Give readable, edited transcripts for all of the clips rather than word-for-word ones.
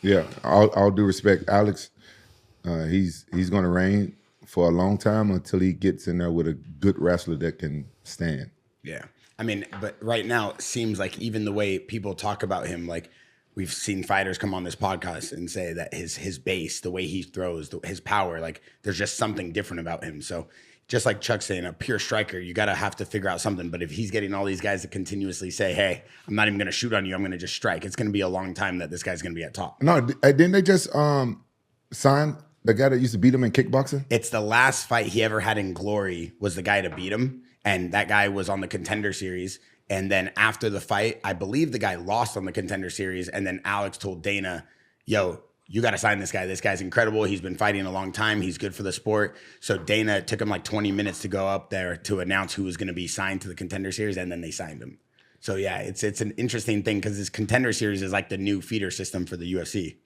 Yeah, all due respect, Alex. He's going to reign for a long time until he gets in there with a good wrestler that can stand. Yeah. I mean, but right now it seems like even the way people talk about him, like we've seen fighters come on this podcast and say that his base, the way he throws, his power, like there's just something different about him. So just like Chuck's saying, a pure striker, you got to have to figure out something. But if he's getting all these guys to continuously say, hey, I'm not even going to shoot on you, I'm going to just strike, it's going to be a long time that this guy's going to be at top. No, didn't they just sign the guy that used to beat him in kickboxing? It's the last fight he ever had in Glory was the guy to beat him. And that guy was on the Contender Series. And then after the fight, I believe the guy lost on the Contender Series. And then Alex told Dana, yo, you got to sign this guy. This guy's incredible. He's been fighting a long time. He's good for the sport. So Dana, it took him like 20 minutes to go up there to announce who was going to be signed to the Contender Series. And then they signed him. So yeah, it's an interesting thing because this Contender Series is like the new feeder system for the UFC.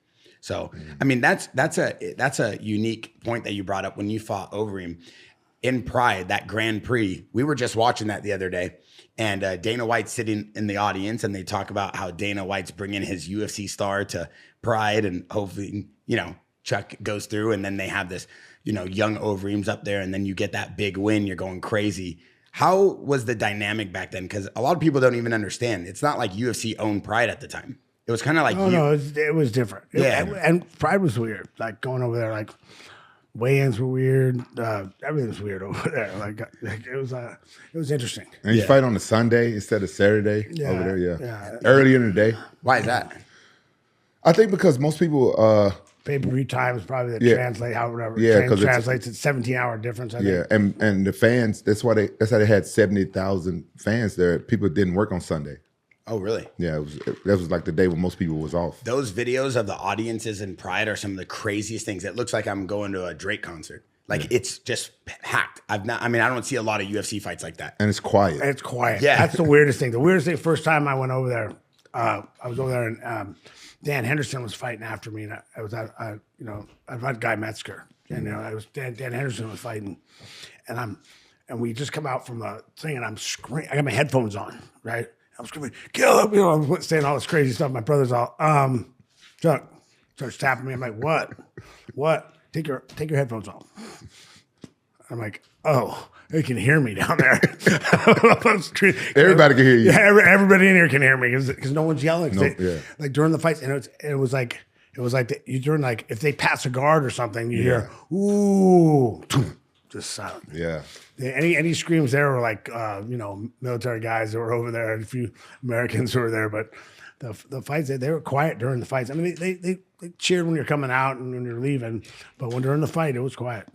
So, I mean, that's a unique point that you brought up when you fought Overeem. In Pride, that Grand Prix, we were just watching that the other day, and Dana White's sitting in the audience, and they talk about how Dana White's bringing his UFC star to Pride, and hopefully, Chuck goes through, and then they have this, young Overeem's up there, and then you get that big win, you're going crazy. How was the dynamic back then? Because a lot of people don't even understand. It's not like UFC owned Pride at the time. It was kind of like no, it was different. Yeah, and Pride was weird. Like going over there, like. Weigh-ins were weird. Everything was weird over there. Like it was interesting. And you fight on a Sunday instead of Saturday over there. Yeah, early in the day. Why is that? I think because most people pay-per-view time is probably the translate however. Yeah, because translates it's 17-hour difference. I think. and the fans. That's how they had 70,000 fans there. People didn't work on Sunday. Oh, really? Yeah, that was like the day when most people was off. Those videos of the audiences in Pride are some of the craziest things. It looks like I'm going to a Drake concert. Like it's just packed. I don't see a lot of UFC fights like that. And it's quiet. Yeah. That's the weirdest thing. The weirdest thing, first time I went over there, I was over there and Dan Henderson was fighting after me. And I was at, I've had Guy Metzger. And, Dan Henderson was fighting. And we just come out from the thing and I'm screaming. I got my headphones on, right? I'm screaming, kill him. I'm saying all this crazy stuff. My brother's all, Chuck, starts tapping me. I'm like, what? Take your headphones off. I'm like, oh, they can hear me down there. Everybody can hear you. Yeah, everybody in here can hear me because no one's yelling. Like during the fights, and it was like you during like if they pass a guard or something, you hear ooh, just silent. Yeah. Any screams there were like military guys that were over there, and a few Americans who were there, but the fights they were quiet during the fights. I mean they cheered when you're coming out and when you're leaving, but when during the fight it was quiet.